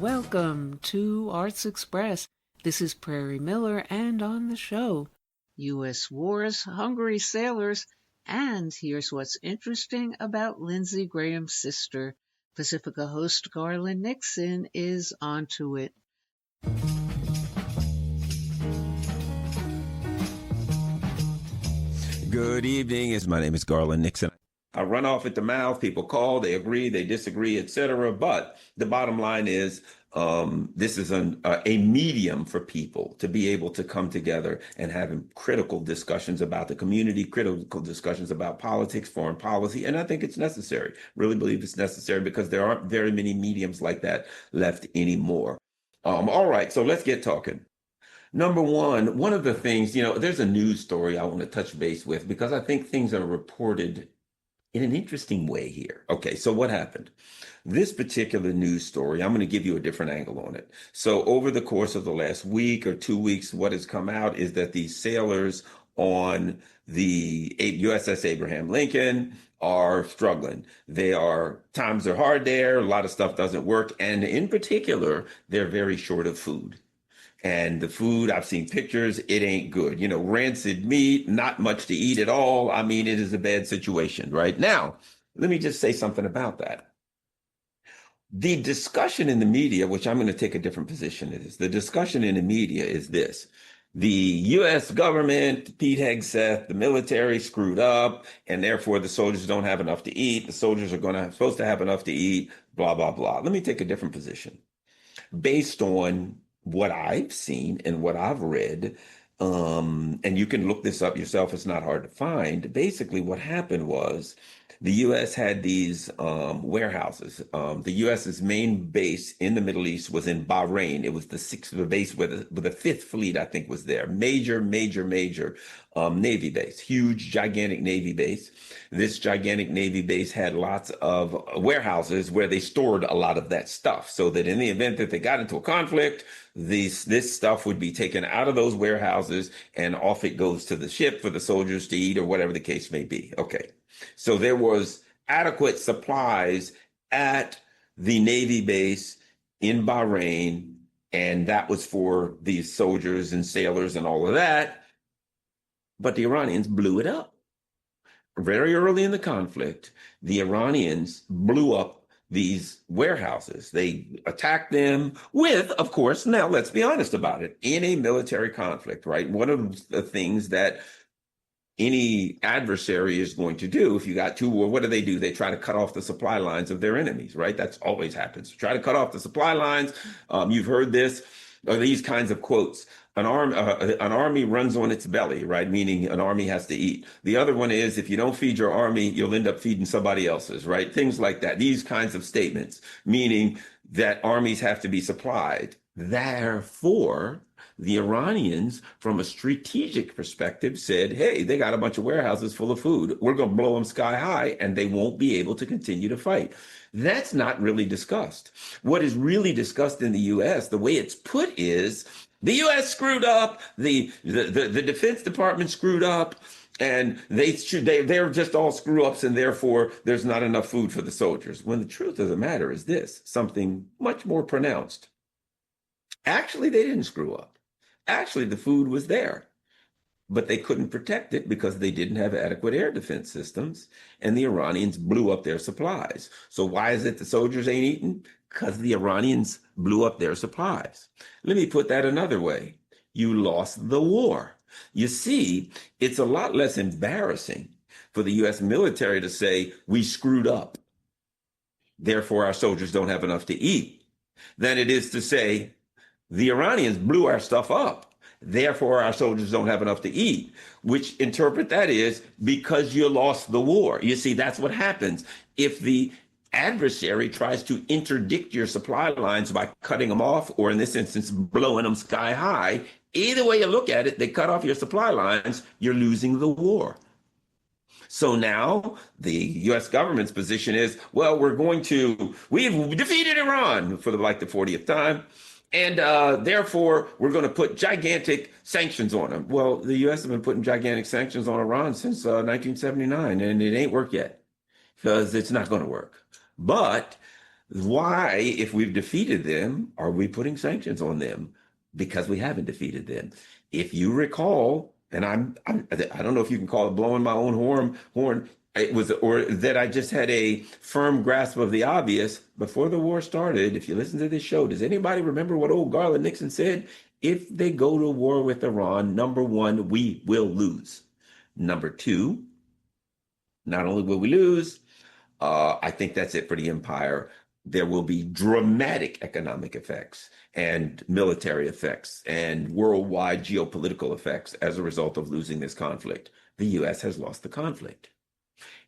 welcome to Arts Express. This is Prairie Miller, and on the show, U.S. wars, hungry sailors, and here's what's interesting about Lindsey Graham's sister. Pacifica host Garland Nixon is onto it. Good evening. My name is Garland Nixon. I run off at the mouth. People call, they agree, they disagree, etc. But the bottom line is this is a medium for people to be able to come together and have critical discussions about the community, critical discussions about politics, foreign policy. And I think it's necessary. Really believe it's necessary because there aren't very many mediums like that left anymore. All right, so let's get talking. Number one of the things, there's a news story I want to touch base with because I think things are reported in an interesting way here. Okay, so what happened? This particular news story, I'm going to give you a different angle on it. So over the course of the last week or 2 weeks, what has come out is that these sailors on the USS Abraham Lincoln are struggling. Times are hard there. A lot of stuff doesn't work. And in particular, they're very short of food. And the food, I've seen pictures, it ain't good. Rancid meat, not much to eat at all. I mean, it is a bad situation right now. Let me just say something about that. The discussion in the media, which I'm going to take a different position in this, the discussion in the media is this. The U.S. government, Pete Hegseth, the military screwed up, and therefore the soldiers don't have enough to eat. The soldiers are supposed to have enough to eat, blah, blah, blah. Let me take a different position. Based on what I've seen and what I've read, and you can look this up yourself, it's not hard to find. Basically, what happened was the U.S. had these warehouses. The U.S.'s main base in the Middle East was in Bahrain. It was the base where the Fifth Fleet, I think, was there. Major Navy base, huge, gigantic Navy base. This gigantic Navy base had lots of warehouses where they stored a lot of that stuff so that in the event that they got into a conflict, this stuff would be taken out of those warehouses and off it goes to the ship for the soldiers to eat or whatever the case may be. Okay. So there was adequate supplies at the Navy base in Bahrain, and that was for these soldiers and sailors and all of that. But the Iranians blew it up. Very early in the conflict, the Iranians blew up these warehouses. They attacked them with, of course, now let's be honest about it, in a military conflict, right? One of the things that any adversary is going to do, if you got two war, what do? They try to cut off the supply lines of their enemies, right? That's always happens. Try to cut off the supply lines. You've heard this, or these kinds of quotes. An army runs on its belly, right? Meaning an army has to eat. The other one is, if you don't feed your army, you'll end up feeding somebody else's, right? Things like that. These kinds of statements, meaning that armies have to be supplied. Therefore, the Iranians, from a strategic perspective, said, hey, they got a bunch of warehouses full of food. We're going to blow them sky high, and they won't be able to continue to fight. That's not really discussed. What is really discussed in the U.S., the way it's put is, the U.S. screwed up, the Defense Department screwed up, and they're just all screw-ups, and therefore there's not enough food for the soldiers. When the truth of the matter is this, something much more pronounced. Actually, they didn't screw up. Actually, the food was there, but they couldn't protect it because they didn't have adequate air defense systems, and the Iranians blew up their supplies. So why is it the soldiers ain't eating? Because the Iranians blew up their supplies. Let me put that another way. You lost the war. You see, it's a lot less embarrassing for the U.S. military to say, we screwed up, therefore our soldiers don't have enough to eat, than it is to say, the Iranians blew our stuff up, therefore our soldiers don't have enough to eat, which interpret that is because you lost the war. You see, that's what happens. If the adversary tries to interdict your supply lines by cutting them off, or in this instance, blowing them sky high, either way you look at it, they cut off your supply lines, you're losing the war. So now the U.S. government's position is, well, we've defeated Iran for the 40th time. And therefore, we're going to put gigantic sanctions on them. Well, the U.S. has been putting gigantic sanctions on Iran since 1979, and it ain't worked yet because it's not going to work. But Why, if we've defeated them, are we putting sanctions on them? Because we haven't defeated them. If you recall, and I don't know if you can call it blowing my own horn. It was, or that I just had a firm grasp of the obvious before the war started. If you listen to this show, does anybody remember what old Garland Nixon said? If they go to war with Iran, number one, we will lose. Number two, not only will we lose, I think that's it for the empire. There will be dramatic economic effects and military effects and worldwide geopolitical effects as a result of losing this conflict. The U.S. has lost the conflict.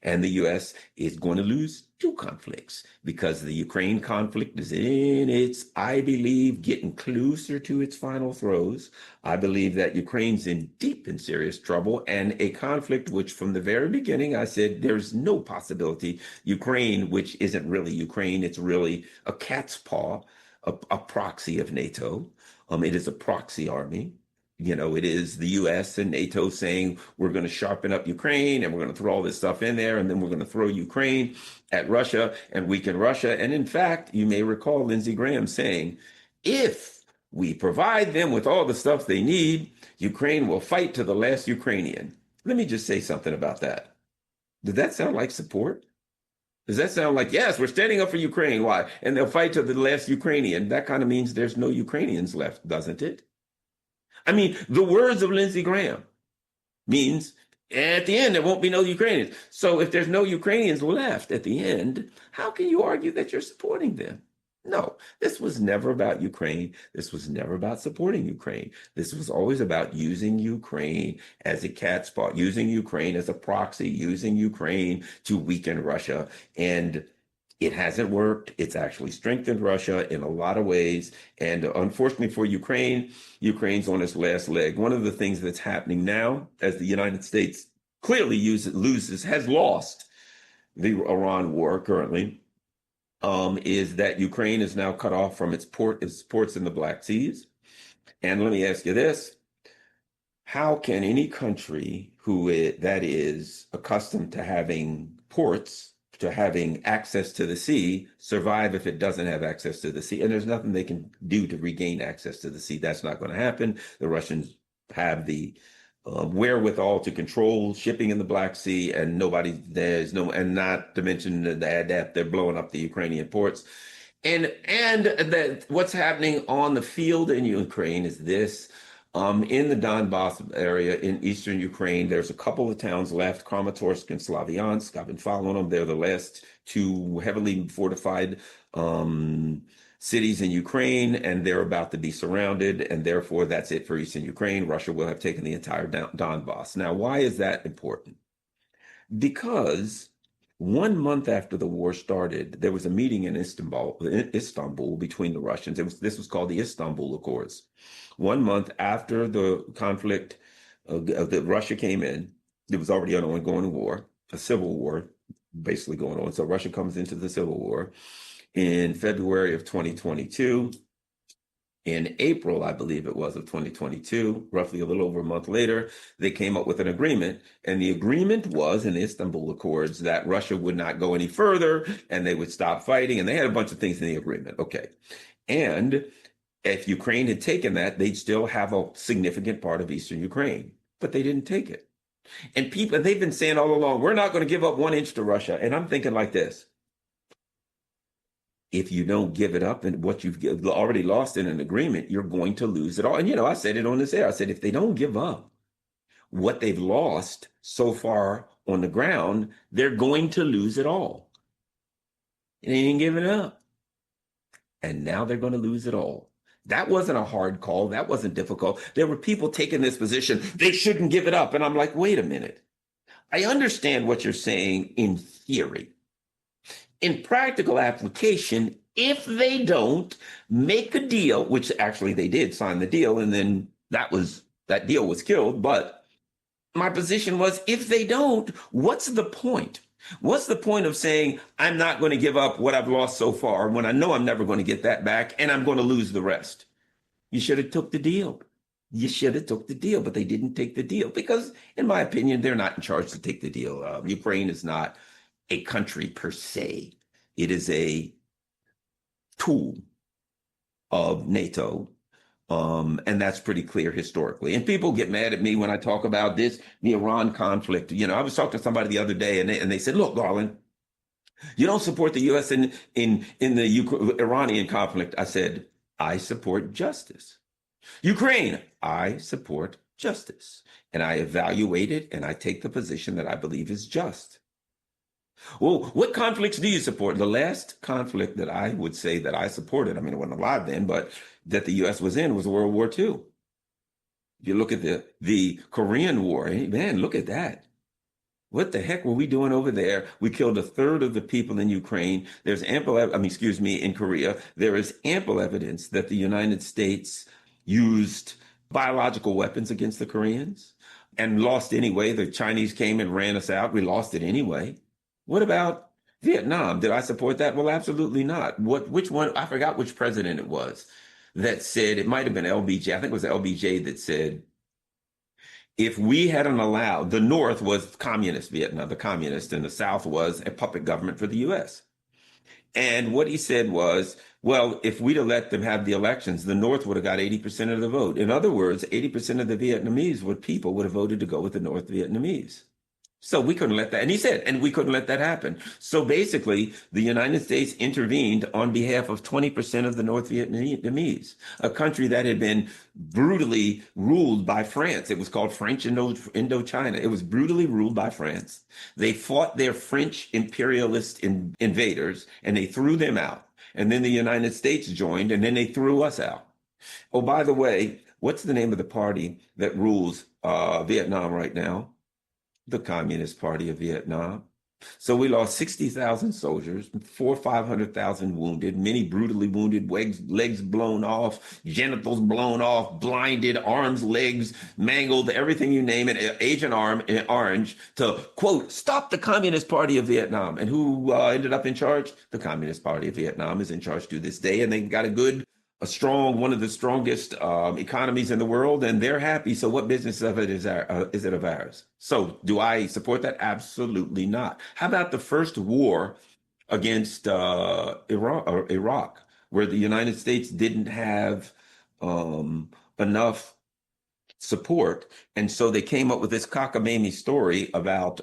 And the U.S. is going to lose two conflicts because the Ukraine conflict is in its, I believe, getting closer to its final throes. I believe that Ukraine's in deep and serious trouble, and a conflict which from the very beginning I said there's no possibility Ukraine, which isn't really Ukraine, it's really a cat's paw, a proxy of NATO. It is a proxy army. It is the US and NATO saying we're going to sharpen up Ukraine and we're going to throw all this stuff in there, and then we're going to throw Ukraine at Russia and weaken Russia. And in fact, you may recall Lindsey Graham saying, if we provide them with all the stuff they need, Ukraine will fight to the last Ukrainian. Let me just say something about that. Did that sound like support? Does that sound like, yes, we're standing up for Ukraine? Why? And they'll fight to the last Ukrainian. That kind of means there's no Ukrainians left, doesn't it? I mean, the words of Lindsey Graham means at the end, there won't be no Ukrainians. So if there's no Ukrainians left at the end, how can you argue that you're supporting them? No, this was never about Ukraine. This was never about supporting Ukraine. This was always about using Ukraine as a cat's paw, using Ukraine as a proxy, using Ukraine to weaken Russia. And it hasn't worked. It's actually strengthened Russia in a lot of ways. And unfortunately for Ukraine, Ukraine's on its last leg. One of the things that's happening now, as the United States clearly has lost the Iran war currently, is that Ukraine is now cut off from its ports in the Black Seas. And let me ask you this. How can any country that is accustomed to having ports, to having access to the sea, survive if it doesn't have access to the sea? And there's nothing they can do to regain access to the sea. That's not going to happen. The Russians have the wherewithal to control shipping in the Black Sea, and and not to mention that they're blowing up the Ukrainian ports. And that what's happening on the field in Ukraine is this. In the Donbass area in eastern Ukraine, there's a couple of towns left, Kramatorsk and Slavyansk. I've been following them. They're the last two heavily fortified cities in Ukraine, and they're about to be surrounded, and therefore that's it for eastern Ukraine. Russia will have taken the entire Donbass. Now, why is that important? Because 1 month after the war started, there was a meeting in Istanbul between the Russians. This was called the Istanbul Accords. 1 month after the conflict that Russia came in, there was already an ongoing war, a civil war basically going on. So Russia comes into the civil war in February of 2022. In April, I believe it was, of 2022, roughly a little over a month later, they came up with an agreement. And the agreement was in the Istanbul Accords that Russia would not go any further and they would stop fighting. And they had a bunch of things in the agreement. Okay. And if Ukraine had taken that, they'd still have a significant part of eastern Ukraine, but they didn't take it. And they've been saying all along, we're not going to give up 1 inch to Russia. And I'm thinking like this. If you don't give it up and what you've already lost in an agreement, you're going to lose it all. And, I said it on this air. I said, if they don't give up what they've lost so far on the ground, they're going to lose it all. And they didn't give it up. And now they're going to lose it all. That wasn't a hard call. That wasn't difficult. There were people taking this position. They shouldn't give it up. And I'm like, wait a minute. I understand what you're saying in theory. In practical application, if they don't make a deal, which actually they did sign the deal, and then that deal was killed. But my position was, if they don't, what's the point? What's the point of saying, I'm not going to give up what I've lost so far when I know I'm never going to get that back and I'm going to lose the rest? You should have took the deal. You should have took the deal, but they didn't take the deal because, in my opinion, they're not in charge to take the deal. Ukraine is not a country per se. It is a tool of NATO. And that's pretty clear historically. And people get mad at me when I talk about this, the Iran conflict. I was talking to somebody the other day, and they said, "Look, Garland, you don't support the U.S. in the Iranian conflict." I said, "I support justice. Ukraine, I support justice. And I evaluate it, and I take the position that I believe is just." Well, what conflicts do you support? The last conflict that I would say that I supported, I mean, I wasn't alive then, but that the U.S. was in was World War II. If you look at the Korean War, man, look at that. What the heck were we doing over there? We killed a third of the people in Ukraine. There's in Korea. There is ample evidence that the United States used biological weapons against the Koreans and lost anyway. The Chinese came and ran us out. We lost it anyway. What about Vietnam? Did I support that? Well, absolutely not. Which one? I forgot which president it was that said, it might have been LBJ. I think it was LBJ that said, if we hadn't allowed, the North was communist Vietnam, the communist, and the South was a puppet government for the US. And what he said was, well, if we'd have let them have the elections, the North would have got 80% of the vote. In other words, 80% of the Vietnamese people would have voted to go with the North Vietnamese. So we couldn't let that, and he said, and we couldn't let that happen. So basically, the United States intervened on behalf of 20% of the North Vietnamese, a country that had been brutally ruled by France. It was called French Indochina. It was brutally ruled by France. They fought their French imperialist invaders, and they threw them out. And then the United States joined, and then they threw us out. Oh, by the way, what's the name of the party that rules Vietnam right now? The Communist Party of Vietnam. So we lost 60,000 soldiers, 400,000 or 500,000 wounded, many brutally wounded, legs blown off, genitals blown off, blinded, arms, legs mangled, everything you name it, Agent Orange to, quote, stop the Communist Party of Vietnam. And who ended up in charge? The Communist Party of Vietnam is in charge to this day, and they got one of the strongest economies in the world, and they're happy. So what business of it is it of ours? So do I support that? Absolutely not. How about the first war against Iraq, where the United States didn't have enough support, and so they came up with this cockamamie story about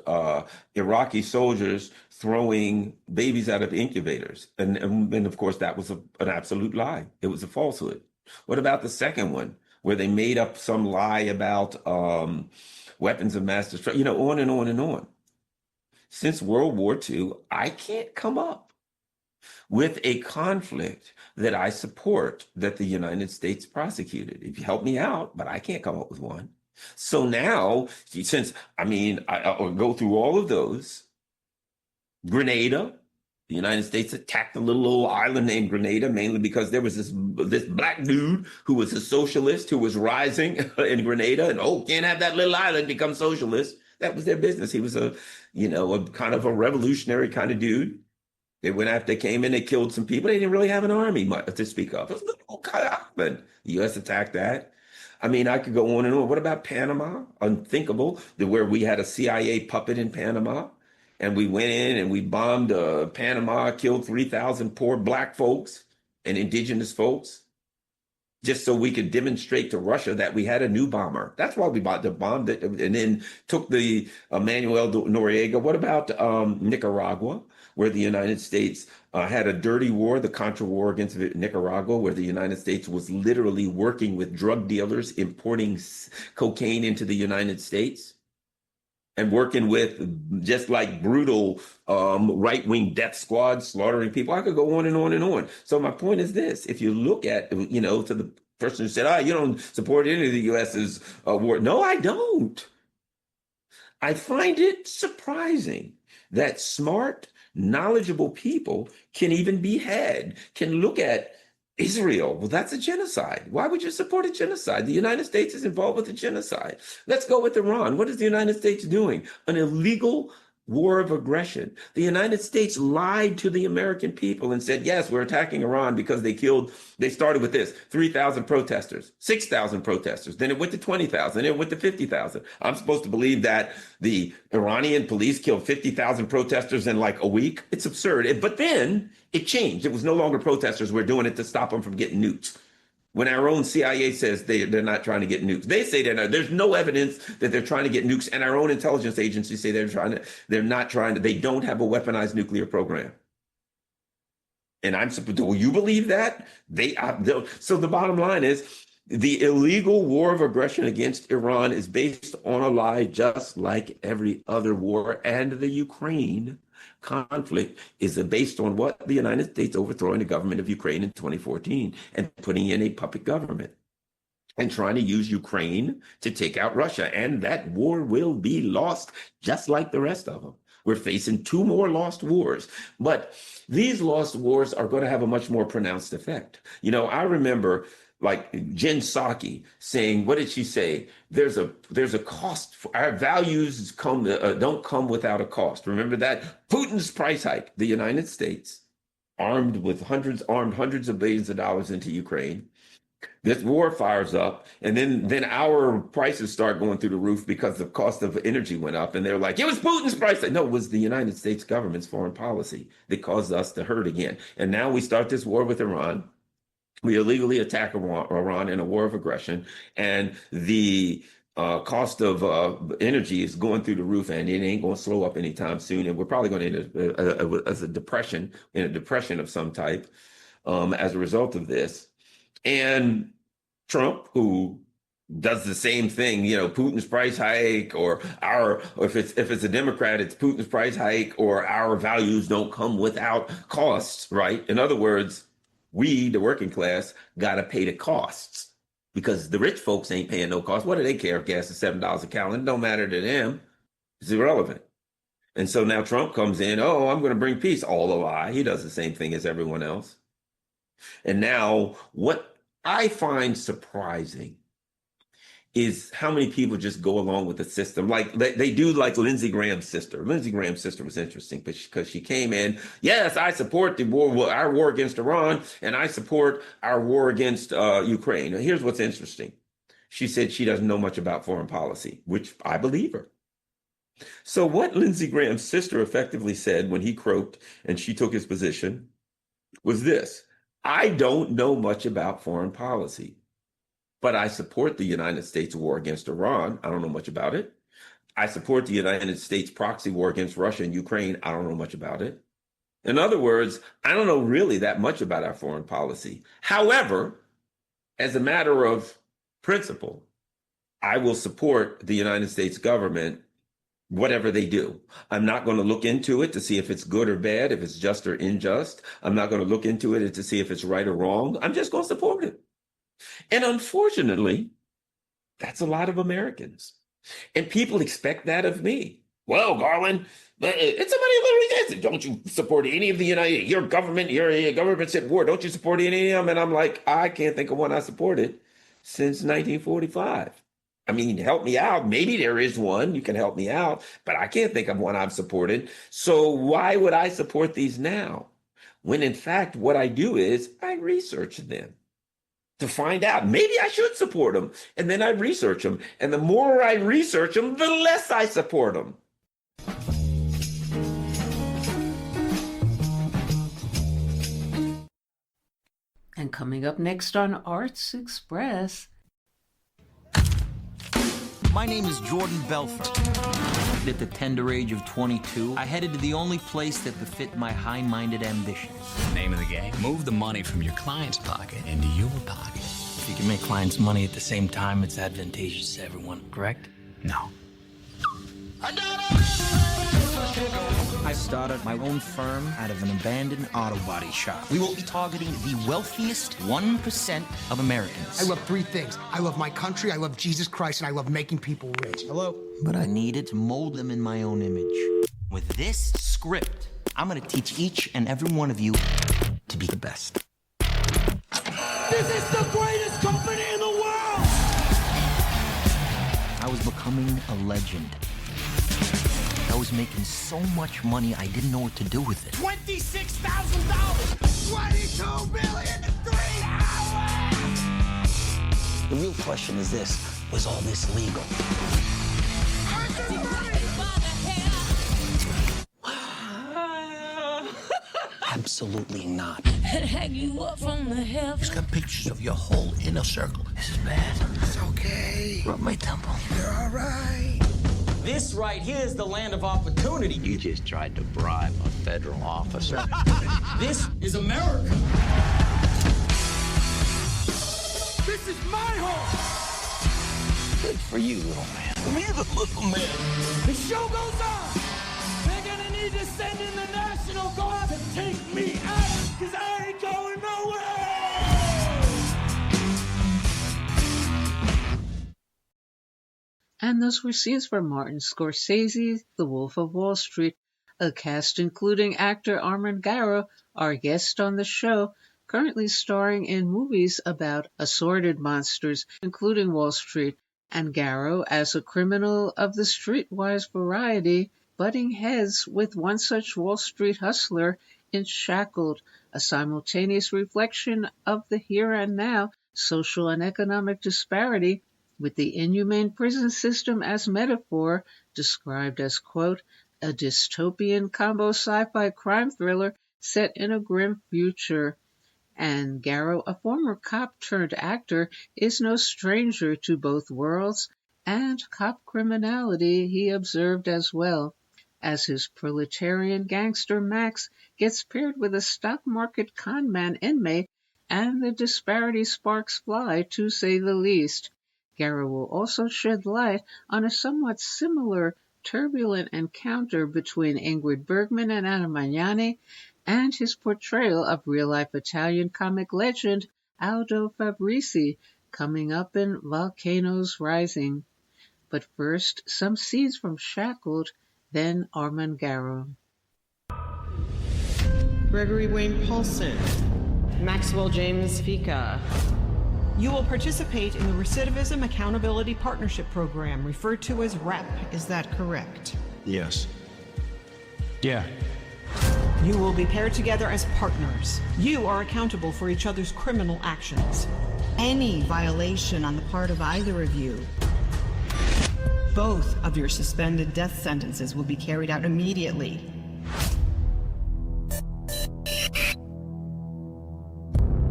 Iraqi soldiers throwing babies out of incubators, and of course that was an absolute lie. It was a falsehood. What about the second one, where they made up some lie about weapons of mass destruction? On and on and on. Since World War II, I can't come up with a conflict that I support that the United States prosecuted. If you help me out, but I can't come up with one. So now, I'll go through all of those. Grenada, the United States attacked a little island named Grenada, mainly because there was this black dude who was a socialist who was rising in Grenada, and can't have that little island become socialist. That was their business. He was a kind of a revolutionary kind of dude. They came in, they killed some people. They didn't really have an army to speak of. It was a little kind of island. The U.S. attacked that. I could go on and on. What about Panama? Unthinkable, where we had a CIA puppet in Panama, and we went in and we bombed Panama, killed 3,000 poor black folks and indigenous folks, just so we could demonstrate to Russia that we had a new bomber. That's why we bombed it, and then took the Manuel Noriega. What about Nicaragua, where the United States had a dirty war, the Contra War against Nicaragua, where the United States was literally working with drug dealers, importing cocaine into the United States, and working with just like brutal right-wing death squads, slaughtering people. I could go on and on and on. So my point is this: if you look at, to the person who said, you don't support any of the U.S.'s war. No, I don't. I find it surprising that smart, knowledgeable people can look at Israel. Well, that's a genocide. Why would you support a genocide? The United States is involved with a genocide. Let's go with Iran. What is the United States doing? An illegal war of aggression. The United States lied to the American people and said, yes, we're attacking Iran because they started with this, 3,000 protesters, 6,000 protesters. Then it went to 20,000, then it went to 50,000. I'm supposed to believe that the Iranian police killed 50,000 protesters in like a week? It's absurd. But then it changed. It was no longer protesters. We're doing it to stop them from getting nukes. When our own CIA says they're not trying to get nukes. They say there's no evidence that they're trying to get nukes, and our own intelligence agencies say they're not trying to, they don't have a weaponized nuclear program. And I'm supposed to, well, you believe that? So the bottom line is, the illegal war of aggression against Iran is based on a lie, just like every other war, and the Ukraine conflict is based on what? The United States overthrowing the government of Ukraine in 2014 and putting in a puppet government and trying to use Ukraine to take out Russia. And that war will be lost just like the rest of them. We're facing 2 more lost wars, but these lost wars are going to have a much more pronounced effect. You know, I remember like Jen Psaki saying, what did she say? There's a cost. Our values don't come without a cost. Remember that? Putin's price hike. The United States armed hundreds of billions of dollars into Ukraine. This war fires up, and then our prices start going through the roof because the cost of energy went up. And they're like, it was Putin's price. No, it was the United States government's foreign policy that caused us to hurt again. And now we start this war with Iran. We illegally attack Iran in a war of aggression, and the cost of energy is going through the roof, and it ain't going to slow up anytime soon. And we're probably going to end as a depression of some type as a result of this. And Trump, who does the same thing, you know, Putin's price hike, or if it's a Democrat, it's Putin's price hike, or our values don't come without costs, right? In other words, we, the working class, got to pay the costs because the rich folks ain't paying no cost. What do they care if gas is $7 a gallon? It don't matter to them. It's irrelevant. And so now Trump comes in, oh, I'm going to bring peace. All a lie. He does the same thing as everyone else. And now what I find surprising is how many people just go along with the system. Like they do, like Lindsey Graham's sister. Lindsey Graham's sister was interesting because she came in, yes, I support our war against Iran, and I support our war against Ukraine. Now, here's what's interesting. She said she doesn't know much about foreign policy, which I believe her. So what Lindsey Graham's sister effectively said when he croaked and she took his position was this: I don't know much about foreign policy, but I support the United States war against Iran. I don't know much about it. I support the United States proxy war against Russia and Ukraine. I don't know much about it. In other words, I don't know really that much about our foreign policy. However, as a matter of principle, I will support the United States government, whatever they do. I'm not going to look into it to see if it's good or bad, if it's just or unjust. I'm not going to look into it to see if it's right or wrong. I'm just going to support it. And unfortunately, that's a lot of Americans. And people expect that of me. Well, Garland, it's somebody literally says, don't you support any of your government's at war. Don't you support any of them? And I'm like, I can't think of one I supported since 1945. I mean, help me out. Maybe there is one. You can help me out. But I can't think of one I've supported. So why would I support these now? When in fact, what I do is I research them to find out maybe I should support them. And then I research them. And the more I research them, the less I support them. And coming up next on Arts Express. My name is Jordan Belfort. At the tender age of 22, I headed to the only place that could fit my high-minded ambitions. Name of the game? Move the money from your client's pocket into your pocket. If you can make clients money at the same time, it's advantageous to everyone, correct? No. I started my own firm out of an abandoned auto body shop. We will be targeting the wealthiest 1% of Americans. I love 3 things. I love my country, I love Jesus Christ, and I love making people rich. Hello? But I needed to mold them in my own image. With this script, I'm gonna teach each and every one of you to be the best. This is the greatest company in the world! I was becoming a legend. I was making so much money I didn't know what to do with it. $26,000! $22 million in 3 hours! The real question is this: was all this legal? Absolutely not. Hang you up from the heavens. He's got pictures of your whole inner circle. This is bad. It's okay. Rub my temple. You're all right. This right here is the land of opportunity. You just tried to bribe a federal officer. This is America. This is my home! Good for you, little man. Me, the little man. The show goes on! They're gonna need to send in the National Guard to take me out, because I ain't going nowhere! And those were scenes from Martin Scorsese's The Wolf of Wall Street, a cast including actor Armen Garo, our guest on the show, currently starring in movies about assorted monsters, including Wall Street, and Garo as a criminal of the streetwise variety, butting heads with one such Wall Street hustler in Shackled, a simultaneous reflection of the here and now social and economic disparity, with the inhumane prison system as metaphor, described as, quote, a dystopian combo sci-fi crime thriller set in a grim future. And Garo, a former cop turned actor, is no stranger to both worlds and cop criminality, he observed as well, as his proletarian gangster Max gets paired with a stock market conman inmate, and the disparity sparks fly, to say the least. Garo will also shed light on a somewhat similar turbulent encounter between Ingrid Bergman and Anna Magnani, and his portrayal of real-life Italian comic legend Aldo Fabrizi, coming up in Volcanoes Rising. But first, some scenes from Shackled, then Armen Garo. Gregory Wayne Paulson, Maxwell James Fika. You will participate in the Recidivism Accountability Partnership Program, referred to as RAP. Is that correct? Yes. Yeah. You will be paired together as partners. You are accountable for each other's criminal actions. Any violation on the part of either of you, both of your suspended death sentences will be carried out immediately.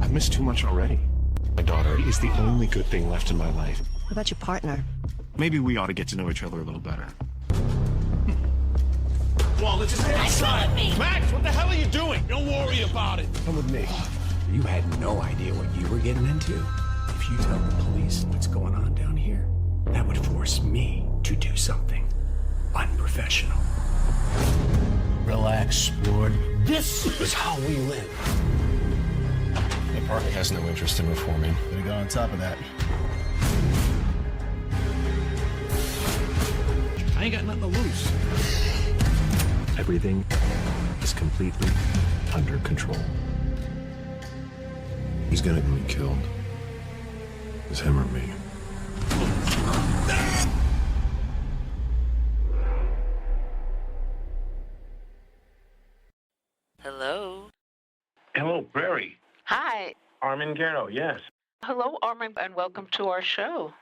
I've missed too much already. My daughter is the only good thing left in my life. What about your partner? Maybe we ought to get to know each other a little better. Well, let's just head outside. Max, what the hell are you doing? Don't worry about it. Come with me. You had no idea what you were getting into. If you tell the police what's going on down here, that would force me to do something unprofessional. Relax, Ward. This is how we live. The park has no interest in reforming. Gonna go on top of that. I ain't got nothing to lose. Everything is completely under control. He's gonna be killed. It's him or me. Hello. Hello, Prairie. Hi. Armen Garo, yes. Hello, Armen, and welcome to our show.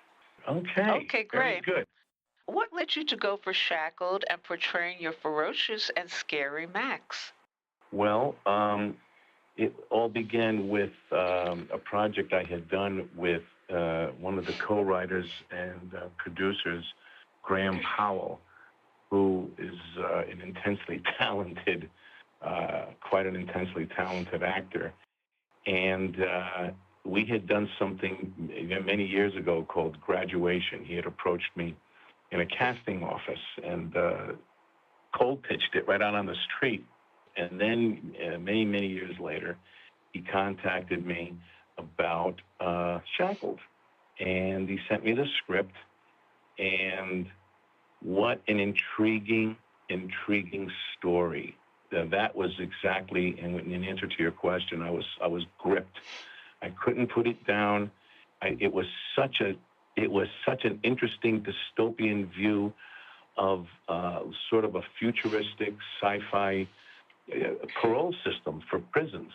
Okay. Okay, great. Very good. What led you to go for Shackled and portraying your ferocious and scary Max? Well, it all began with a project I had done with one of the co-writers and producers, Graham Powell, who is an intensely talented, quite an intensely talented actor. And we had done something many years ago called Graduation. He had approached me in a casting office and cold pitched it right out on the street. And then many, many years later, he contacted me about Shackled. And he sent me the script. And what an intriguing story. That was exactly, and in answer to your question, I was gripped. I couldn't put it down. It was such an interesting dystopian view of sort of a futuristic sci-fi parole system for prisons.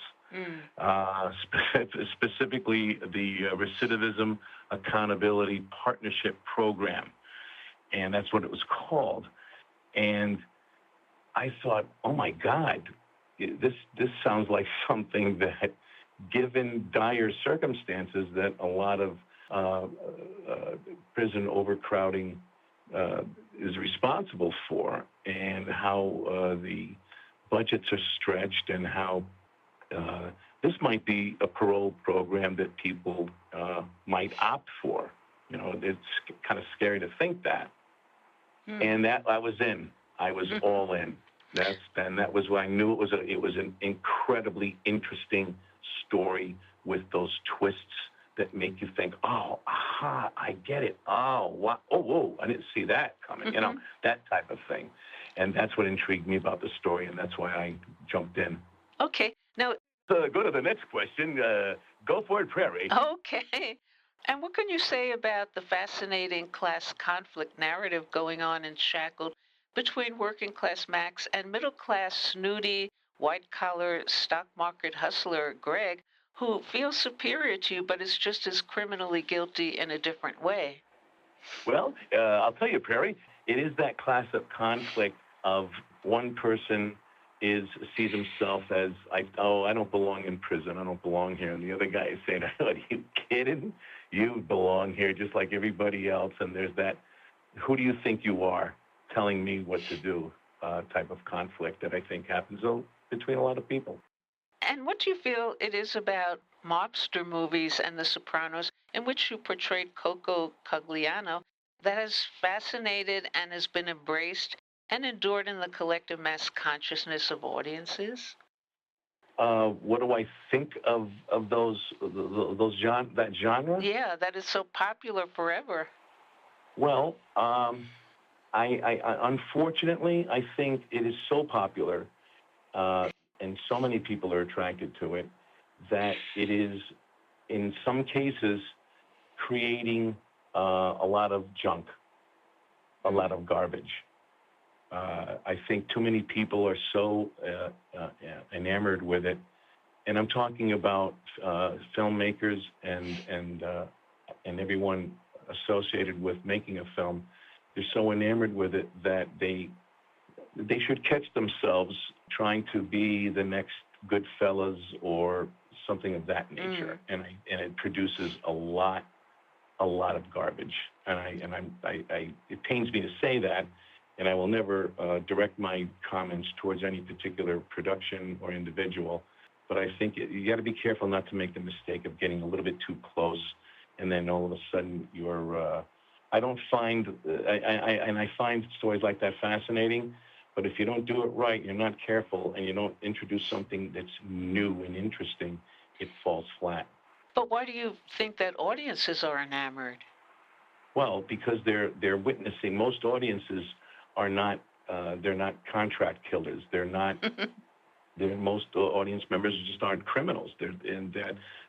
Specifically the Recidivism Accountability Partnership Program. And that's what it was called. And I thought, oh my God, this sounds like something that, given dire circumstances that a lot of prison overcrowding is responsible for, and how the budgets are stretched, and how this might be a parole program that people might opt for. You know, it's kind of scary to think that. And that I was in. I was all in. That was when I knew it was an incredibly interesting story with those twists that make you think, oh, aha, I get it. Oh, wow. Oh, whoa, I didn't see that coming. You know, that type of thing. And that's what intrigued me about the story, and that's why I jumped in. Okay. Now, go to the next question. Go for it, Prairie. Okay. And what can you say about the fascinating class conflict narrative going on in Shackled between working class Max and middle class snooty, white-collar, stock market hustler Greg, who feels superior to you but is just as criminally guilty in a different way? Well, I'll tell you, Prairie, it is that class of conflict of one person sees himself as, I don't belong in prison, I don't belong here. And the other guy is saying, are you kidding? You belong here just like everybody else. And there's that, who do you think you are telling me what to do type of conflict that I think happens between a lot of people. And what do you feel it is about mobster movies and The Sopranos, in which you portrayed Coco Cogliano, that has fascinated and has been embraced and endured in the collective mass consciousness of audiences? What do I think of that genre? Yeah, that is so popular forever. Well, I unfortunately, I think it is so popular, and so many people are attracted to it, that it is, in some cases, creating a lot of junk, a lot of garbage. I think too many people are so enamored with it, and I'm talking about filmmakers and everyone associated with making a film. They're so enamored with it that they should catch themselves trying to be the next Goodfellas or something of that nature, and it produces a lot of garbage. And it pains me to say that. And I will never direct my comments towards any particular production or individual. But I think you got to be careful not to make the mistake of getting a little bit too close, and then all of a sudden you're. I find stories like that fascinating. But if you don't do it right, you're not careful, and you don't introduce something that's new and interesting, it falls flat. But why do you think that audiences are enamored? Well, because they're witnessing. Most audiences are not, they're not contract killers. They're not, most audience members just aren't criminals. And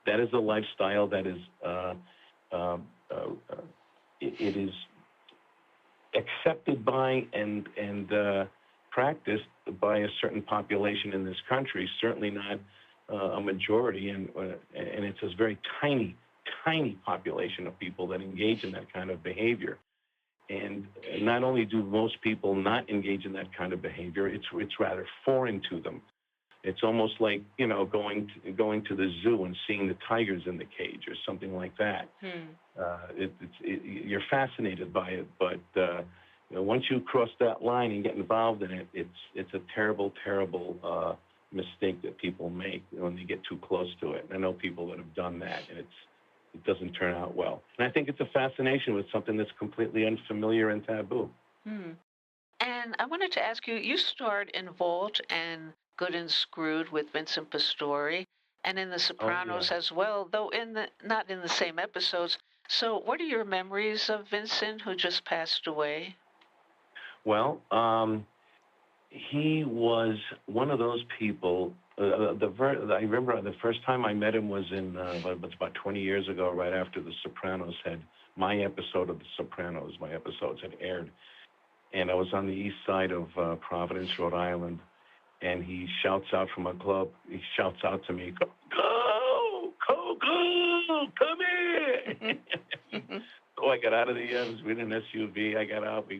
that is a lifestyle that is, it is accepted by and practiced by a certain population in this country, certainly not a majority, and it's a very tiny population of people that engage in that kind of behavior. And not only do most people not engage in that kind of behavior, it's rather foreign to them. It's almost like, going to the zoo and seeing the tigers in the cage or something like that. You're fascinated by it, but once you cross that line and get involved in it, it's a terrible mistake that people make when they get too close to it. And I know people that have done that, and it doesn't turn out well. And I think it's a fascination with something that's completely unfamiliar and taboo. And I wanted to ask you, you starred in Vault and Good and Screwed with Vincent Pastore, and in The Sopranos as well, though not in the same episodes. So what are your memories of Vincent, who just passed away? Well, he was one of those people. I remember the first time I met him was about 20 years ago, right after The Sopranos my episodes had aired. and I was on the east side of Providence, Rhode Island, and he shouts out from a club. He shouts out to me, "Go, Coco, come here!" So I got out of the with an SUV. I got out.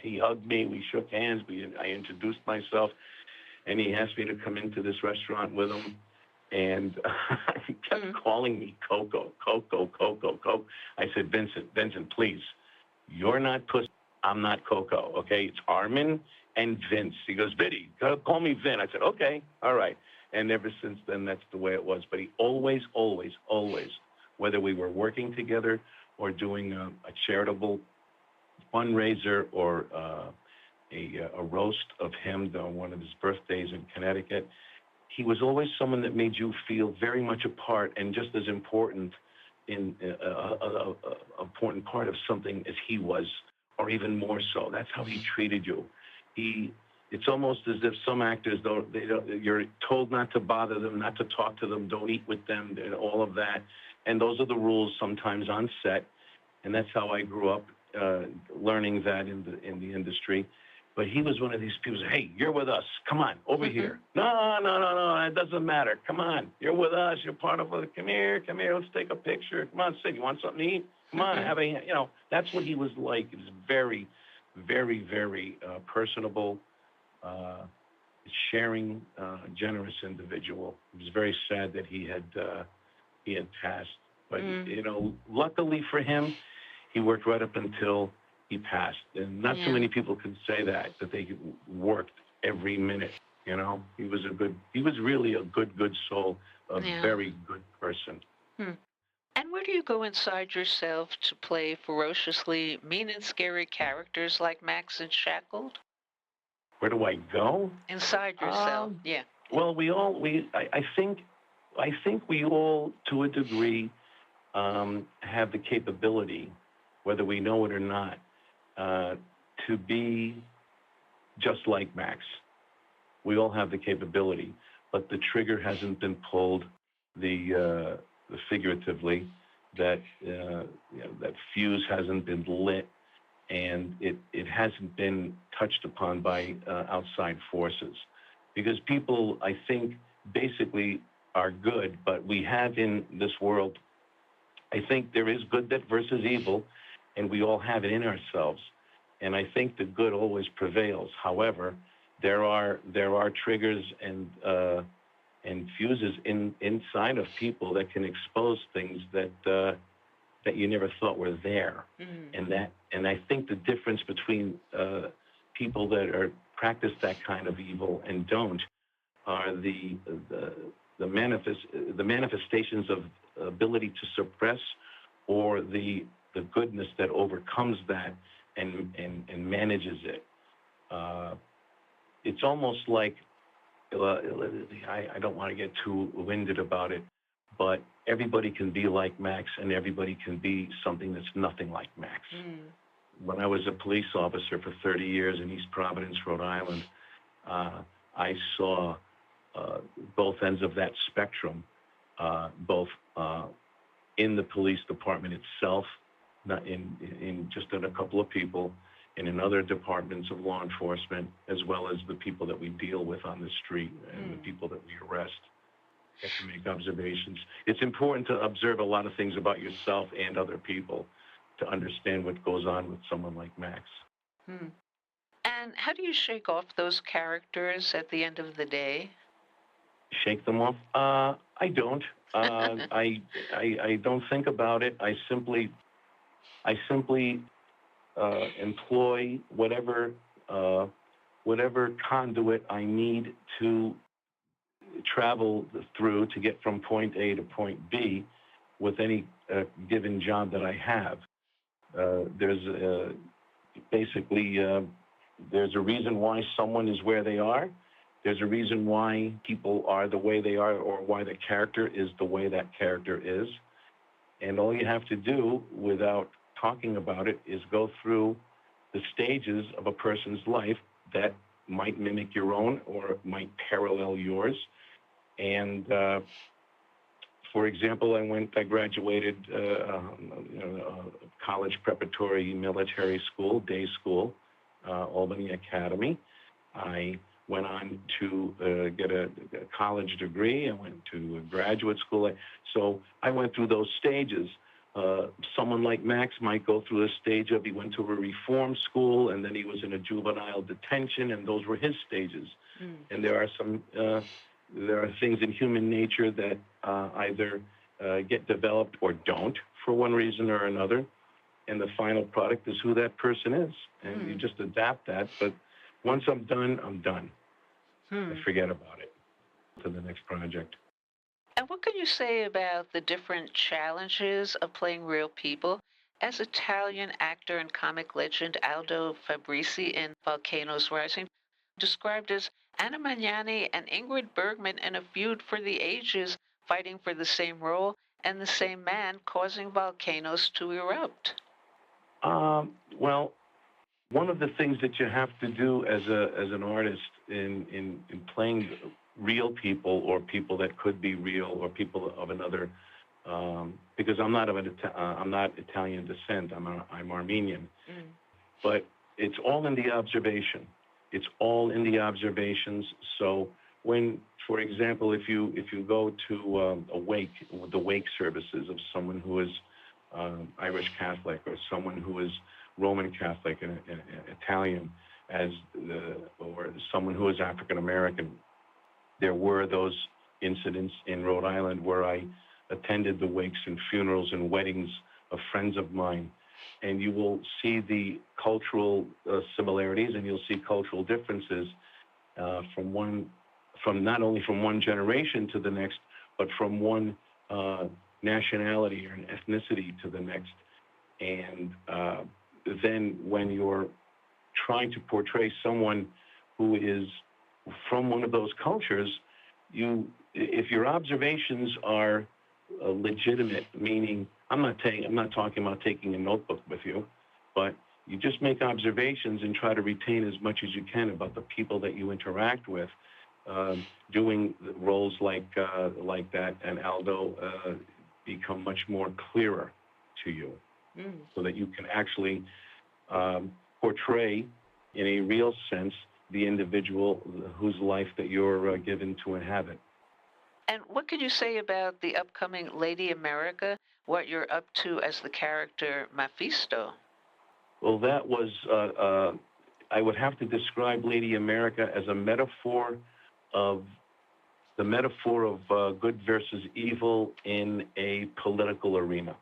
He hugged me. We shook hands. I introduced myself, and he asked me to come into this restaurant with him. And he kept calling me Coco. I said, Vincent, please, you're not Puss. I'm not Coco, okay? It's Armen and Vince. He goes, Vinny, call me Vin. I said, okay, all right. And ever since then, that's the way it was. But he always, whether we were working together or doing a charitable fundraiser or a roast of him on one of his birthdays in Connecticut, he was always someone that made you feel very much a part and just as important in an important part of something as he was, or even more so. That's how he treated you. It's almost as if some actors, you're told not to bother them, not to talk to them, don't eat with them, and all of that. And those are the rules sometimes on set. And that's how I grew up learning that in the industry. But he was one of these people who said, hey, you're with us. Come on, over here. No, it doesn't matter. Come on, you're with us. You're part of it. Come here, let's take a picture. Come on, Sid, you want something to eat? Come on, that's what he was like. He was very, very, very personable, sharing, generous individual. It was very sad that he had passed. But, luckily for him, he worked right up until he passed. And not too many people can say that they worked every minute, He was really a good soul, a very good person. And where do you go inside yourself to play ferociously mean and scary characters like Max and Shackled? Where do I go? Inside yourself, yeah. Well, I think we all, to a degree, have the capability, whether we know it or not, to be just like Max. We all have the capability, but the trigger hasn't been pulled, the figuratively, that that fuse hasn't been lit, and it hasn't been touched upon by outside forces. Because people, I think, basically are good, but we have in this world, I think there is good that versus evil, and we all have it in ourselves. And I think the good always prevails. However, there are triggers and fuses inside of people that can expose things that you never thought were there. And I think the difference between people that practice that kind of evil and don't are the manifestations of ability to suppress, or the goodness that overcomes that and manages it. It's almost like, I don't want to get too winded about it, but everybody can be like Max, and everybody can be something that's nothing like Max. When I was a police officer for 30 years in East Providence, Rhode Island, I saw both ends of that spectrum, both in the police department itself, not in just in a couple of people, and in other departments of law enforcement, as well as the people that we deal with on the street and the people that we arrest. Get to make observations. It's important to observe a lot of things about yourself and other people to understand what goes on with someone like Max. And how do you shake off those characters at the end of the day? Shake them off? I don't. I don't think about it. I simply employ whatever conduit I need to travel through to get from point A to point B with any given job that I have. There's a reason why someone is where they are. There's a reason why people are the way they are, or why the character is the way that character is. And all you have to do, without talking about it, is go through the stages of a person's life that might mimic your own or might parallel yours. And For example, I graduated college preparatory military school, day school, Albany Academy. I went on to get a college degree. I went to graduate school. So I went through those stages. Someone like Max might go through a stage of he went to a reform school, and then he was in a juvenile detention, and those were his stages. And there are things in human nature that either get developed or don't for one reason or another. And the final product is who that person is. And you just adapt that. But once I'm done, I'm done. I forget about it to the next project. And what can you say about the different challenges of playing real people? As Italian actor and comic legend Aldo Fabrizi in Volcanoes Rising described as Anna Magnani and Ingrid Bergman in a feud for the ages, fighting for the same role and the same man causing volcanoes to erupt. Well, one of the things that you have to do as an artist in playing real people or people that could be real or people of another, because I'm not Italian descent. I'm Armenian, but it's all in the observation. It's all in the observations. So when, for example, if you go to a wake, the wake services of someone who is Irish Catholic or someone who is Roman Catholic and Italian, or someone who is African American, there were those incidents in Rhode Island where I attended the wakes and funerals and weddings of friends of mine, and you will see the cultural similarities and you'll see cultural differences from not only from one generation to the next, but from one nationality or an ethnicity to the next. And then when you're trying to portray someone who is from one of those cultures, if your observations are legitimate, meaning I'm not talking about taking a notebook with you, but you just make observations and try to retain as much as you can about the people that you interact with, doing roles like that, and Aldo become much more clearer to you, so that you can actually portray in a real sense the individual whose life that you're given to inhabit. And what can you say about the upcoming Lady America, what you're up to as the character Mephisto? Well, that was, I would have to describe Lady America as a metaphor of good versus evil in a political arena,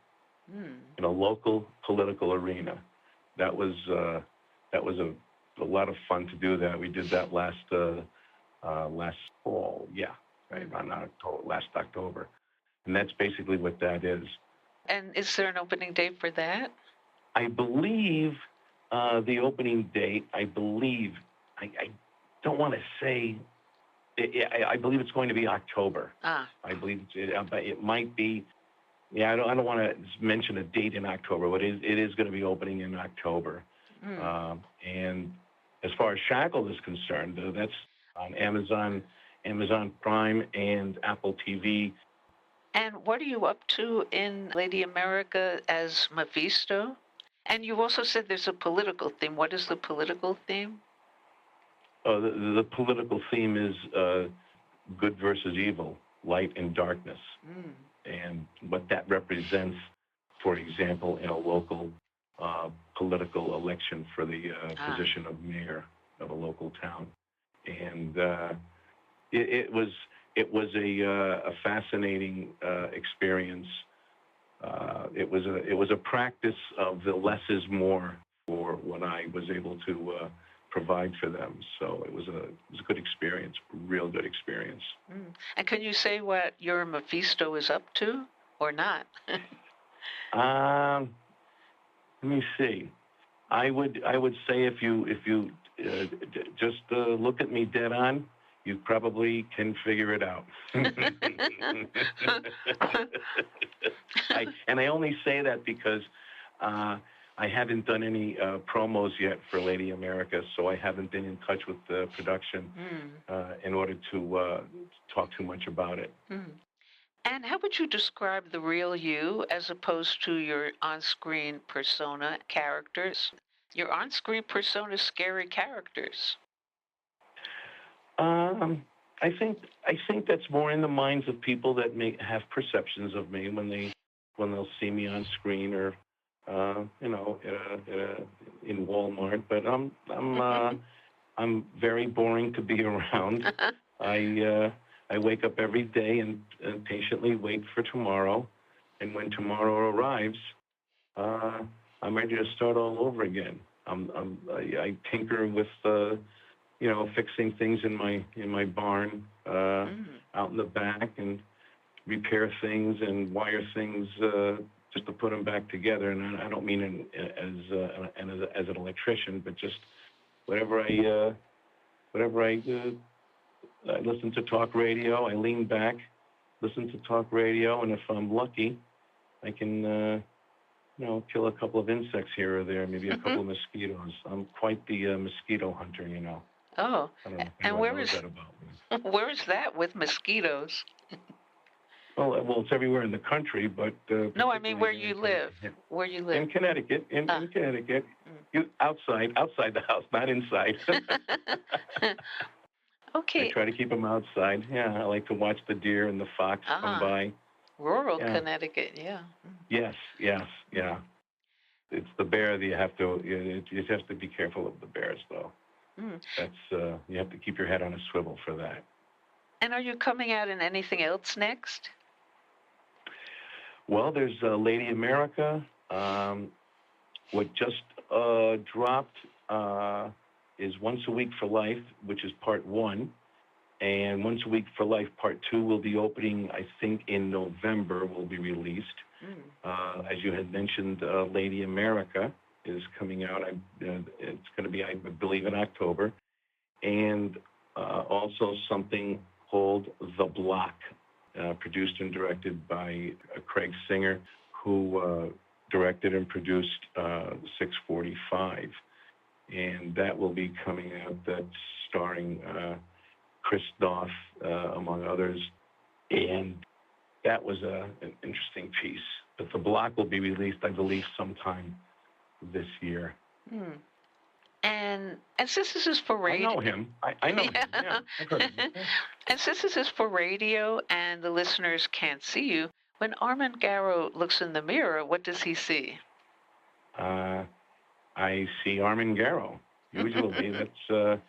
in a local political arena. That was a lot of fun to do that. We did that last fall, right around last October, and that's basically what that is. And is there an opening date for that? I believe the opening date. I don't want to say. I believe it's going to be October. I believe it might be. Yeah, I don't want to mention a date in October, but it is going to be opening in October. And as far as Shackled is concerned, that's on Amazon Prime and Apple TV. And what are you up to in Lady America as Mephisto? And you also said there's a political theme. What is the political theme? The political theme is good versus evil, light and darkness, and what that represents, for example, in a local political election for the position of mayor of a local town. And it was a fascinating experience. It was a practice of the less is more for what I was able to provide for them. So it was a good experience, real good experience. And can you say what your Mephisto is up to, or not? Let me see. I would say if you just look at me dead on, you probably can figure it out. I only say that because I haven't done any promos yet for Lady America, so I haven't been in touch with the production in order to talk too much about it. And how would you describe the real you as opposed to your on-screen persona characters? Your on-screen persona scary characters. I think that's more in the minds of people that may have perceptions of me when they'll see me on screen or in Walmart. But I'm very boring to be around. I wake up every day and patiently wait for tomorrow, and when tomorrow arrives, I'm ready to start all over again. I tinker with fixing things in my barn out in the back, and repair things and wire things just to put them back together. And I don't mean as an electrician, but just whatever I listen to talk radio. I lean back, listen to talk radio, and if I'm lucky, I can kill a couple of insects here or there, maybe a couple of mosquitoes. I'm quite the mosquito hunter, Oh, I don't know if and anyone where knows is that about me. where is that with mosquitoes? Well, it's everywhere in the country, but No, I mean where you live. Where you live? In Connecticut. In Connecticut, outside the house, not inside. Okay. I try to keep them outside. Yeah, I like to watch the deer and the fox come by. Rural Connecticut, yeah. Yes, yeah. It's the bear that you have to be careful of the bears, though. That's you have to keep your head on a swivel for that. And are you coming out in anything else next? Well, there's Lady America. What just dropped is Once a Week for Life, which is part 1. And Once a Week for Life part 2 will be opening, I think, in November, will be released. As you had mentioned, Lady America is coming out. It's going to be, I believe, in October. And also something called The Block, produced and directed by Craig Singer, who directed and produced 645. And that will be coming out. That's starring Chris Doff, among others. And that was an interesting piece. But The Block will be released, I believe, sometime this year. And since this is for radio... I know him. I know him, yeah. I've heard of him. And since this is for radio and the listeners can't see you, when Armen Garo looks in the mirror, what does he see? I see Armen Garo. Usually, that's...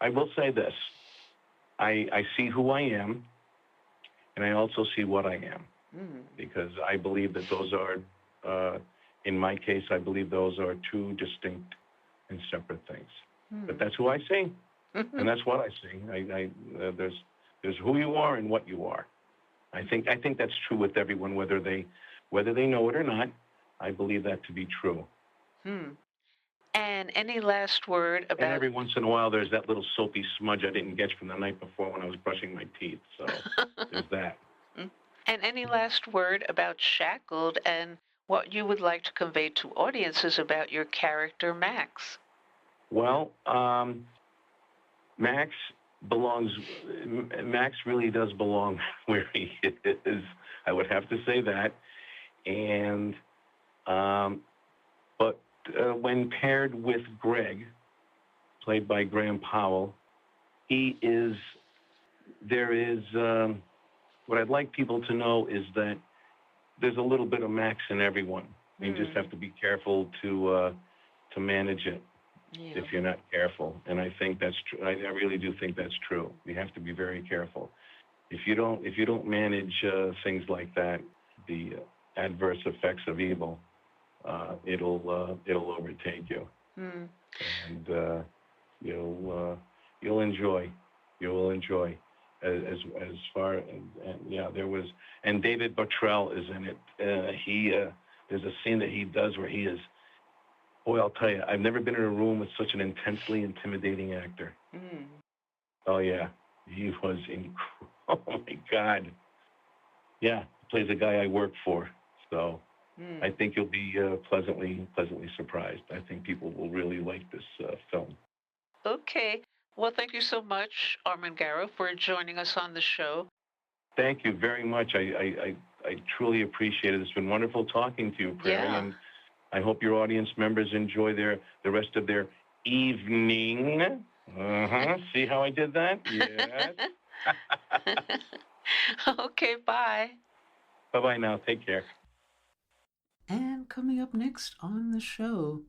I will say this. I see who I am, and I also see what I am. Because I believe that those are, in my case, I believe those are two distinct and separate things. But that's who I see, and that's what I see. There's who you are and what you are. I think that's true with everyone, whether they know it or not. I believe that to be true. And any last word about... And every once in a while, there's that little soapy smudge I didn't get from the night before when I was brushing my teeth. So there's that. And any last word about Shackled and what you would like to convey to audiences about your character, Max? Well, Max really does belong where he is. I would have to say that. And, but when paired with Greg, played by Graham Powell, what I'd like people to know is that there's a little bit of Max in everyone. You just have to be careful to manage it if you're not careful. And I think that's true. I really do think that's true. You have to be very careful. If you don't manage things like that, the adverse effects of evil, it'll overtake you, and you'll enjoy. You will enjoy. As far and David Bottrell is in it. There's a scene that he does where he is. Boy, I'll tell you, I've never been in a room with such an intensely intimidating actor. Oh yeah, he was oh my God. Yeah, plays a guy I work for. So I think you'll be pleasantly surprised. I think people will really like this film. Okay. Well, thank you so much, Armen Garo, for joining us on the show. Thank you very much. I truly appreciate it. It's been wonderful talking to you, Prairie, and I hope your audience members enjoy the rest of their evening. See how I did that? Yes. Okay, bye. Bye-bye now. Take care. And coming up next on the show.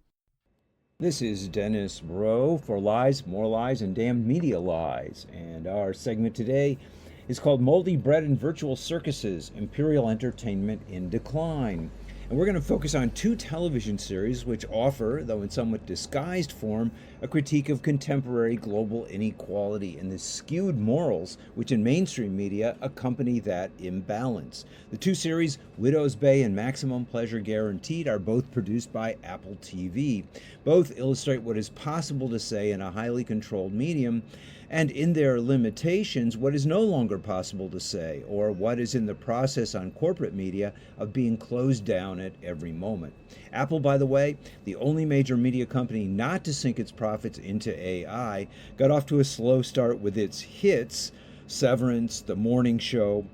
This is Dennis Broe for Lies, More Lies, and Damned Media Lies. And our segment today is called Moldy Bread and Virtual Circuses, Imperial Entertainment in Decline. And we're going to focus on two television series which offer, though in somewhat disguised form, a critique of contemporary global inequality and the skewed morals which in mainstream media accompany that imbalance. The two series, Widow's Bay and Maximum Pleasure Guaranteed, are both produced by Apple TV. Both illustrate what is possible to say in a highly controlled medium, and in their limitations, what is no longer possible to say, or what is in the process on corporate media of being closed down at every moment. Apple, by the way, the only major media company not to sink its profits into AI, got off to a slow start with its hits, Severance, The Morning Show,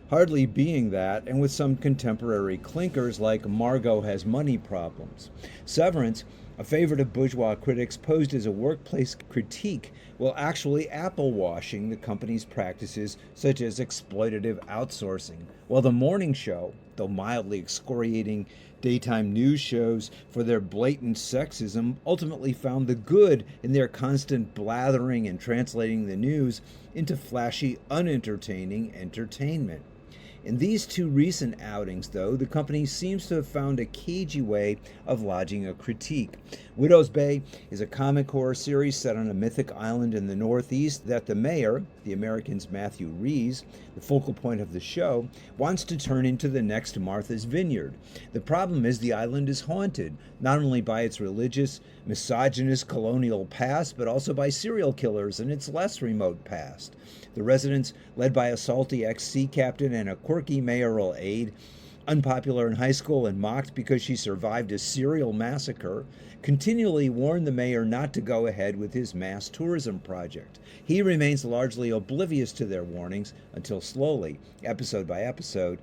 hardly being that, and with some contemporary clinkers like Margot Has Money Problems. Severance, a favorite of bourgeois critics, posed as a workplace critique, while actually Apple-washing the company's practices such as exploitative outsourcing, while The Morning Show, though mildly excoriating daytime news shows for their blatant sexism, ultimately found the good in their constant blathering and translating the news into flashy, unentertaining entertainment. In these two recent outings, though, the company seems to have found a cagey way of lodging a critique. Widow's Bay is a comic horror series set on a mythic island in the Northeast that the mayor, the American's Matthew Rhys, the focal point of the show, wants to turn into the next Martha's Vineyard. The problem is the island is haunted, not only by its religious, misogynist colonial past, but also by serial killers in its less remote past. The residents, led by a salty ex-sea captain and a quirky mayoral aide, unpopular in high school and mocked because she survived a serial massacre, continually warn the mayor not to go ahead with his mass tourism project. He remains largely oblivious to their warnings until slowly, episode by episode,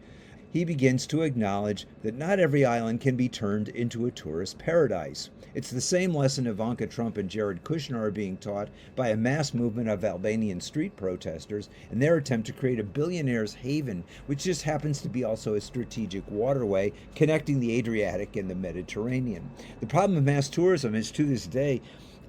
he begins to acknowledge that not every island can be turned into a tourist paradise. It's the same lesson Ivanka Trump and Jared Kushner are being taught by a mass movement of Albanian street protesters in their attempt to create a billionaire's haven, which just happens to be also a strategic waterway connecting the Adriatic and the Mediterranean. The problem of mass tourism is, to this day,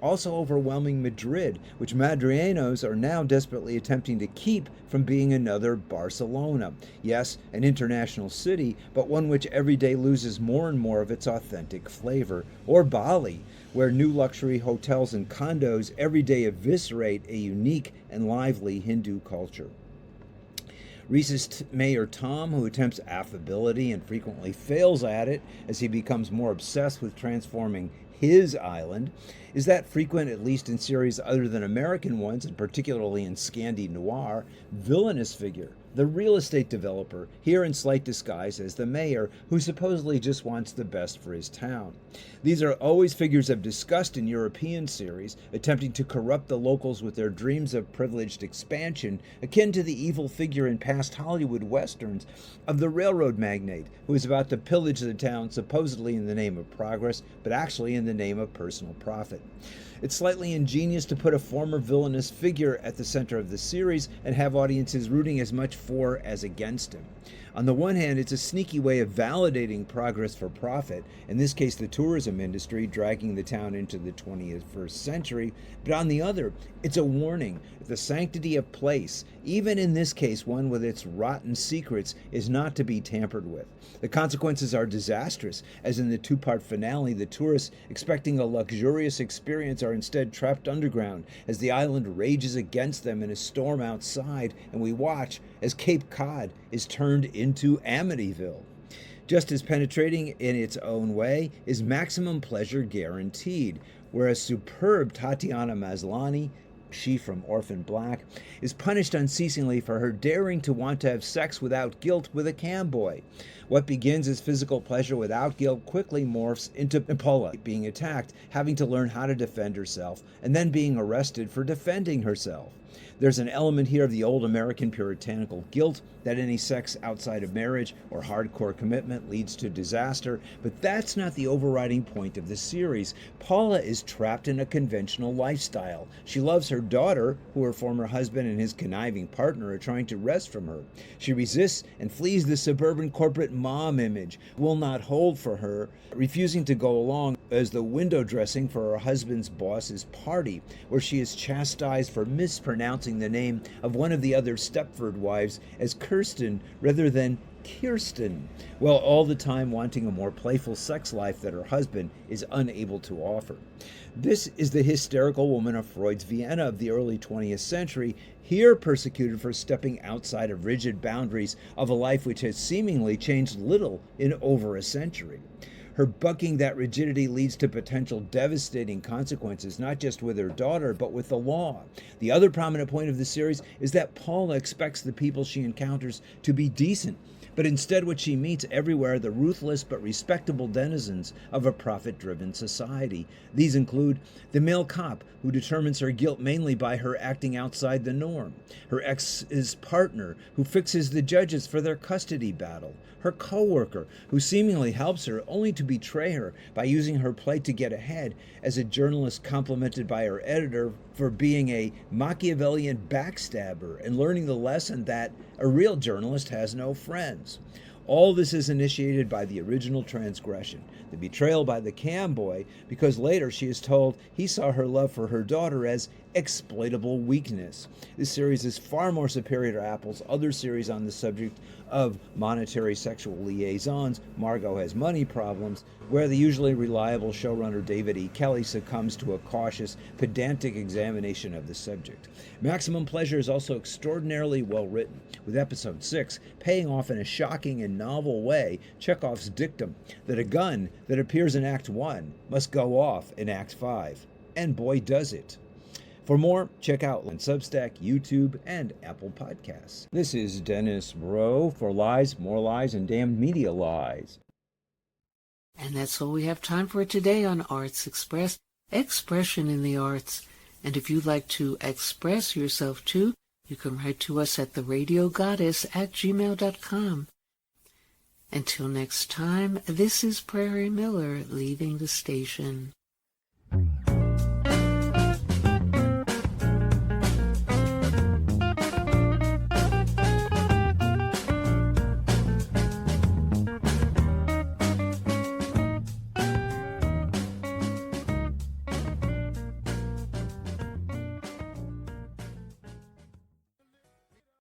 also overwhelming Madrid, which Madrileños are now desperately attempting to keep from being another Barcelona. Yes, an international city, but one which every day loses more and more of its authentic flavor. Or Bali, where new luxury hotels and condos every day eviscerate a unique and lively Hindu culture. Racist Mayor Tom, who attempts affability and frequently fails at it as he becomes more obsessed with transforming his island, is that frequent, at least in series other than American ones, and particularly in Scandi Noir, villainous figure, the real estate developer, here in slight disguise as the mayor, who supposedly just wants the best for his town. These are always figures of disgust in European series, attempting to corrupt the locals with their dreams of privileged expansion, akin to the evil figure in past Hollywood westerns of the railroad magnate, who is about to pillage the town supposedly in the name of progress, but actually in the name of personal profit. It's slightly ingenious to put a former villainous figure at the center of the series and have audiences rooting as much for as against him. On the one hand, it's a sneaky way of validating progress for profit, in this case the tourism industry dragging the town into the 21st century, but on the other, it's a warning that the sanctity of place, even in this case one with its rotten secrets, is not to be tampered with. The consequences are disastrous, as in the two-part finale, the tourists expecting a luxurious experience are instead trapped underground as the island rages against them in a storm outside, and we watch as Cape Cod is turned into Amityville. Just as penetrating in its own way is Maximum Pleasure Guaranteed, where a superb Tatiana Maslany, she from Orphan Black, is punished unceasingly for her daring to want to have sex without guilt with a cam boy. What begins as physical pleasure without guilt quickly morphs into Paula being attacked, having to learn how to defend herself, and then being arrested for defending herself. There's an element here of the old American puritanical guilt that any sex outside of marriage or hardcore commitment leads to disaster, but that's not the overriding point of the series. Paula is trapped in a conventional lifestyle. She loves her daughter, who her former husband and his conniving partner are trying to wrest from her. She resists and flees the suburban corporate mom image, will not hold for her, refusing to go along as the window dressing for her husband's boss's party, where she is chastised for mispronouncing the name of one of the other Stepford wives as Kirsten rather than Kirsten, while all the time wanting a more playful sex life that her husband is unable to offer. This is the hysterical woman of Freud's Vienna of the early 20th century, here persecuted for stepping outside of rigid boundaries of a life which has seemingly changed little in over a century. Her bucking that rigidity leads to potential devastating consequences, not just with her daughter, but with the law. The other prominent point of the series is that Paula expects the people she encounters to be decent, but instead what she meets everywhere are the ruthless but respectable denizens of a profit-driven society. These include the male cop, who determines her guilt mainly by her acting outside the norm, her ex's partner, who fixes the judges for their custody battle, her co-worker, who seemingly helps her only to betray her by using her plight to get ahead, as a journalist complimented by her editor for being a Machiavellian backstabber and learning the lesson that a real journalist has no friends. All this is initiated by the original transgression, the betrayal by the cam boy, because later she is told he saw her love for her daughter as exploitable weakness. This series is far more superior to Apple's other series on the subject of monetary sexual liaisons, Margot Has Money Problems, where the usually reliable showrunner David E. Kelley succumbs to a cautious, pedantic examination of the subject. Maximum Pleasure is also extraordinarily well written, with episode 6 paying off in a shocking and novel way Chekhov's dictum that a gun that appears in Act 1 must go off in Act 5. And boy does it. For more, check out on Substack, YouTube, and Apple Podcasts. This is Dennis Broe for Lies, More Lies, and Damned Media Lies. And that's all we have time for today on Arts Express, Expression in the Arts. And if you'd like to express yourself too, you can write to us at theradiogoddess@gmail.com. Until next time, this is Prairie Miller leaving the station.